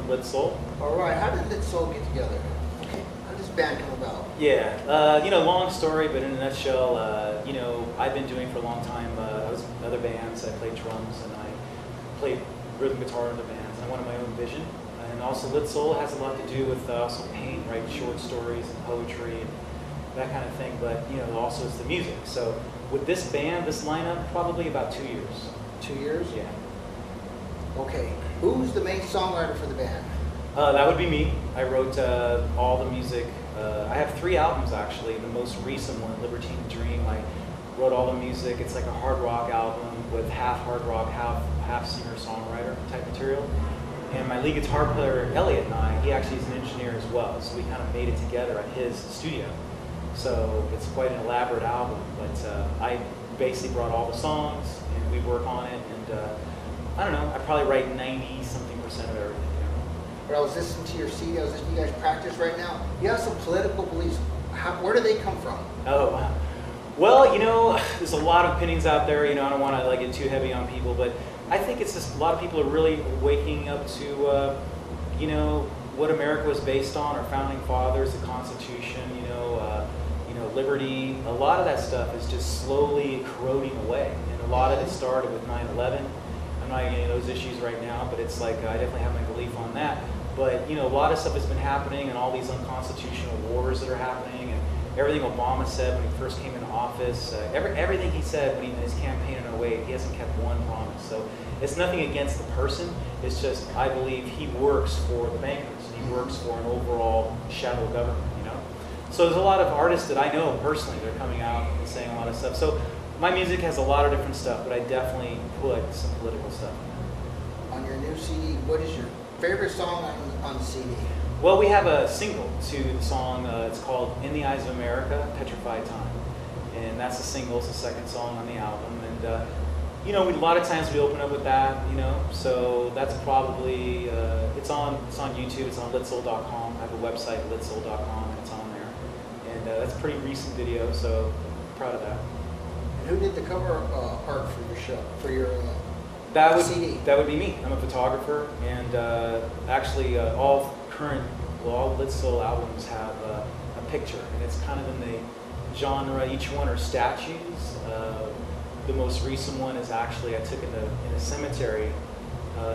Lit Soul. All right, how did Lit Soul get together? Okay, how did this band come about? Yeah, you know, long story, but in a nutshell, you know, I've been doing for a long time. I was in other bands. I played drums and I played rhythm guitar in other bands. I wanted my own vision, and also Lit Soul has a lot to do with also paint, right? Short stories and poetry and that kind of thing. But you know, also it's the music. So with this band, this lineup, probably about 2 years. 2 years? Yeah. Okay, who's the main songwriter for the band? That would be me. I wrote all the music. I have 3 albums actually. The most recent one, Libertine Dream, I wrote all the music. It's like a hard rock album with half hard rock, half singer-songwriter type material. And my lead guitar player, Elliot, and I, he actually is an engineer as well. So we kind of made it together at his studio. So it's quite an elaborate album, but I basically brought all the songs and we work on it. And I don't know, I probably write 90-something% of everything. But I was listening to your CD, I was listening to you guys practice right now. You have some political beliefs. Where do they come from? Oh, well, you know, there's a lot of opinions out there. You know, I don't want to like get too heavy on people, but I think it's just a lot of people are really waking up to, you know, what America was based on, our founding fathers, the Constitution, you know, liberty. A lot of that stuff is just slowly corroding away, and a lot of it started with 9/11. I'm not getting into those issues right now, but it's like I definitely have my belief on that. But you know, a lot of stuff has been happening, and all these unconstitutional wars that are happening, and everything Obama said when he first came into office, everything he said when he in his campaign in 08, he hasn't kept one promise. So it's nothing against the person. It's just I believe he works for the bankers. He works for an overall shadow government. You know, so there's a lot of artists that I know personally that are coming out and saying a lot of stuff. So my music has a lot of different stuff, but I definitely put some political stuff in there. On your new CD, what is your favorite song on the CD? Well, we have a single to the song. It's called In the Eyes of America, Petrified Time. And that's the single. It's the second song on the album. And, you know, a lot of times we open up with that, you know. So that's probably, it's on YouTube. It's on litsoul.com. I have a website, litsoul.com, and it's on there. And that's a pretty recent video, so I'm proud of that. And who did the cover art for your show, for your CD? That would be me. I'm a photographer. And actually, all Lit Soul albums have a picture, and it's kind of in the genre. Each one are statues. The most recent one is actually I took in a cemetery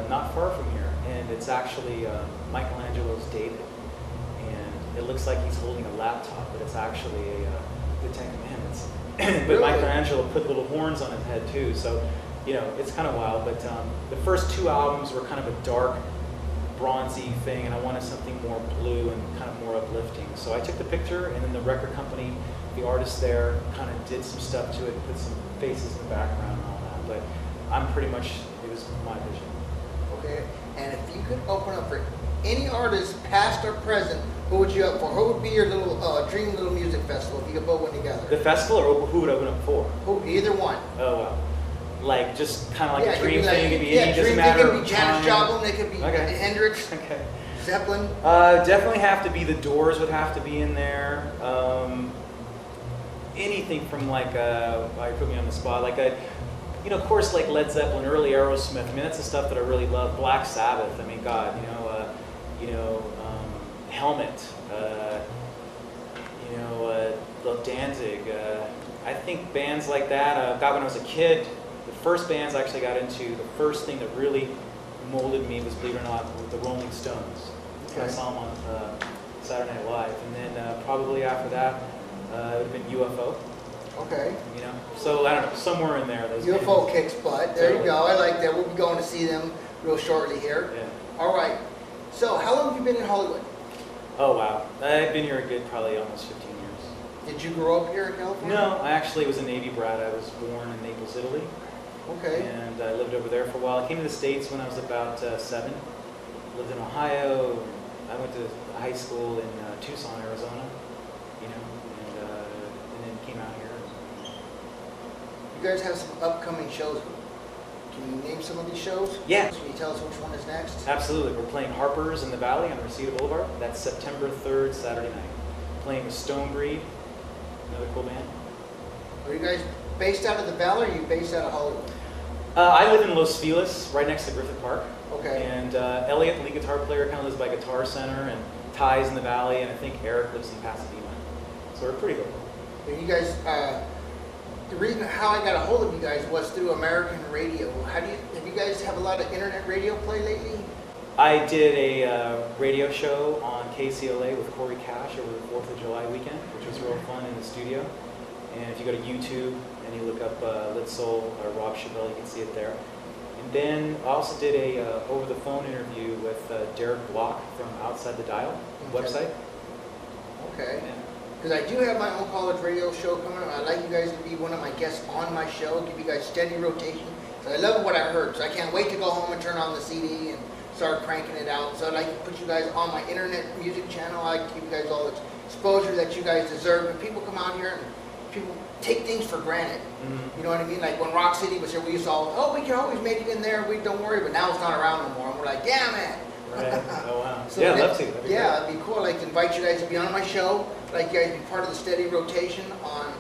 not far from here, and it's actually Michelangelo's David, and it looks like he's holding a laptop, but it's actually the Ten Commandments. But really? Michelangelo put little horns on his head too, so you know it's kind of wild. But the first 2 albums were kind of a dark, bronzy thing, and I wanted something more blue and kind of more uplifting. So I took the picture, and then the record company, the artist there, kind of did some stuff to it, put some faces in the background and all that. But I'm pretty much, it was my vision. Okay, and if you could open up for any artist, past or present, who would you up for? Who would be your little dream little music festival if you could put one together? The festival, or who would open up for? Either one. Oh, wow. Like, just kind of like a dream thing? It could be any, doesn't matter. It could be Janis Joplin, it could be Hendrix, Zeppelin. Definitely have to be, the Doors would have to be in there. Anything from like, put me on the spot, like you know, of course, like Led Zeppelin, early Aerosmith. I mean, that's the stuff that I really love. Black Sabbath. I mean, God, Helmet. Danzig. I think bands like that. God, when I was a kid, the first bands I actually got into, the first thing that really molded me was, believe it or not, with the Rolling Stones. Okay. I saw them on Saturday Night Live, and then probably after that, it would have been UFO. Okay. You know, so I don't know, somewhere in there. Those UFO bands. kicks butt. There you go. I like that. We'll be going to see them real shortly here. Yeah. All right. So, how long have you been in Hollywood? Oh wow, I've been here a good probably almost 15 years. Did you grow up here in California? No, I actually was a Navy brat. I was born in Naples, Italy. Okay. And I lived over there for a while. I came to the States when I was about 7. Lived in Ohio. I went to high school in Tucson, Arizona. You know, and then came out here. You guys have some upcoming shows. Can you name some of these shows? Yeah. Can you tell us which one is next? Absolutely. We're playing Harper's in the Valley on Reseda Boulevard. That's September 3rd, Saturday night. Playing with Stonebreed, another cool band. Are you guys based out of the Valley, or are you based out of Hollywood? I live in Los Feliz, right next to Griffith Park. Okay. And Elliot, the lead guitar player, kind of lives by Guitar Center, and Ty's in the Valley, and I think Eric lives in Pasadena. So we're pretty local. And you guys, the reason how I got a hold of you guys was through American radio. Have you guys have a lot of internet radio play lately? I did a radio show on KCLA with Corey Cash over the 4th of July weekend, which was real fun in the studio. And if you go to YouTube and you look up Lit Soul or Rob Chevelle, you can see it there. And then I also did a over-the-phone interview with Derek Block from Outside the Dial website. Okay. Yeah. Because I do have my own college radio show coming up. I'd like you guys to be one of my guests on my show, give you guys steady rotation. So I love what I heard, so I can't wait to go home and turn on the CD and start cranking it out. So I'd like to put you guys on my internet music channel. I like to give you guys all the exposure that you guys deserve. And people come out here and people take things for granted. Mm-hmm. You know what I mean? Like when Rock City was here, we used to all, oh, we can always make it in there. We don't worry. But now it's not around no more. And we're like, yeah, man. Right. Oh, wow. So yeah, I'd love to. That'd be great. it'd be cool. I'd like to invite you guys to be on my show. I'd like you guys to be part of the steady rotation on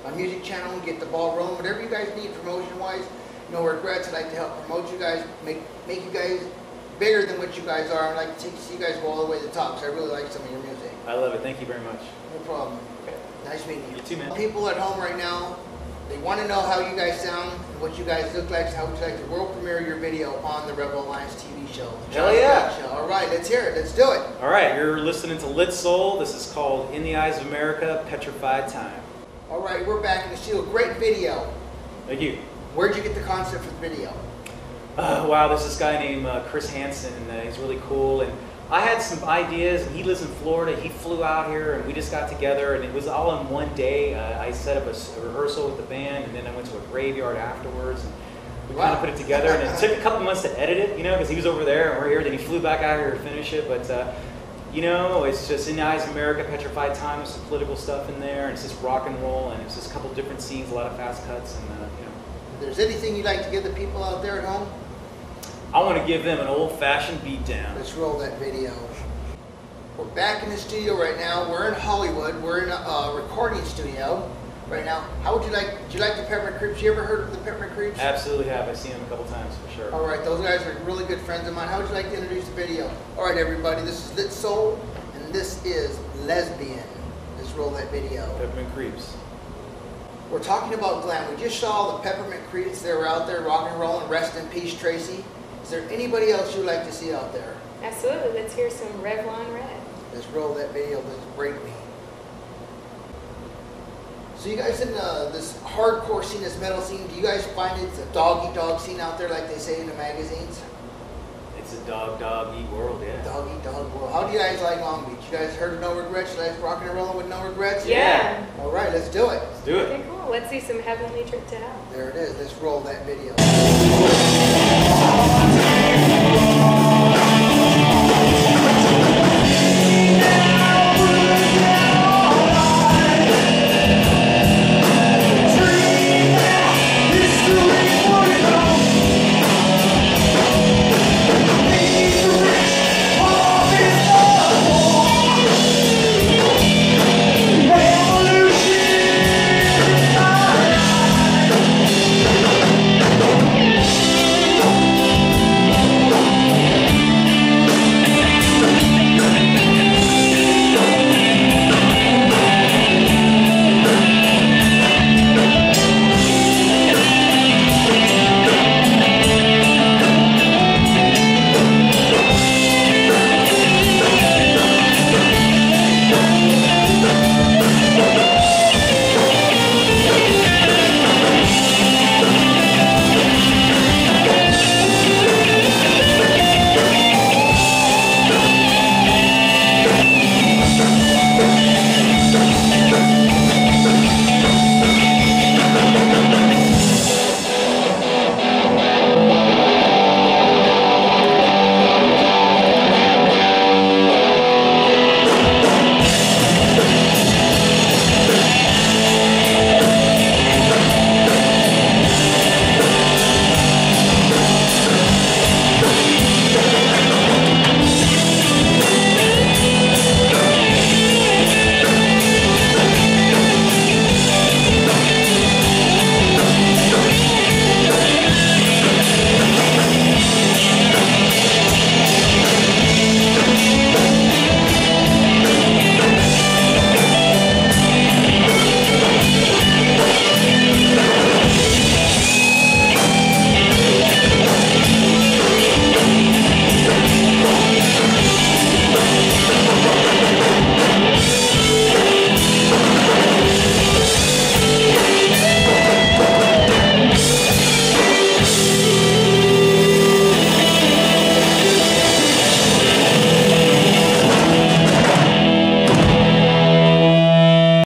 my music channel and get the ball rolling. Whatever you guys need promotion-wise, no regrets. I'd like to help promote you guys, make you guys bigger than what you guys are. I'd like to see you guys go all the way to the top, because I really like some of your music. I love it. Thank you very much. No problem. Okay. Nice meeting you. You too, man. People at home right now, they want to know how you guys sound and what you guys look like. So how would you like to world premiere your video on the Rebel Alliance TV show? Hell yeah. Show. All right, let's hear it. Let's do it. All right, you're listening to Lit Soul. This is called In the Eyes of America, Petrified Time. All right, we're back in the studio. Great video. Thank you. Where'd you get the concept for the video? Wow, there's this guy named Chris Hansen. He's really cool. And I had some ideas, and he lives in Florida. He flew out here, and we just got together, and it was all in one day. I set up a rehearsal with the band, and then I went to a graveyard afterwards. And we kind of put it together, and it took a couple months to edit it, because he was over there, and we're here. Then he flew back out here to finish it. But, it's just In the Eyes of America, Petrified Time. There's some political stuff in there, and it's just rock and roll, and it's just a couple different scenes, a lot of fast cuts, and, If there's anything you'd like to give the people out there at home, I want to give them an old-fashioned beatdown. let's roll that video. We're back in the studio right now. We're in Hollywood. We're in a recording studio right now. How would you like? Do you like the Peppermint Creeps? You ever heard of the Peppermint Creeps? Absolutely have. I've seen them a couple times for sure. All right, those guys are really good friends of mine. How would you like to introduce the video? All right, everybody. This is Lit Soul, and this is Lesbian. Let's roll that video. Peppermint Creeps. We're talking about glam. We just saw the Peppermint Creeps. They were out there rock and rolling. Rest in peace, Tracy. Is there anybody else you'd like to see out there? Absolutely. Let's hear some Revlon Red. Let's roll that video. Let's break me. So you guys in this hardcore scene, this metal scene, do you guys find it's a dog-eat-dog scene out there like they say in the magazines? It's a dog-eat world, yeah. Dog-eat-dog world. How do you guys like Long Beach? You guys heard of No Regrets? You guys rocking and rolling with No Regrets? Yeah. All right, let's do it. Let's do it. Okay, cool. Let's see some Heavenly Trip to Hell. There it is. Let's roll that video.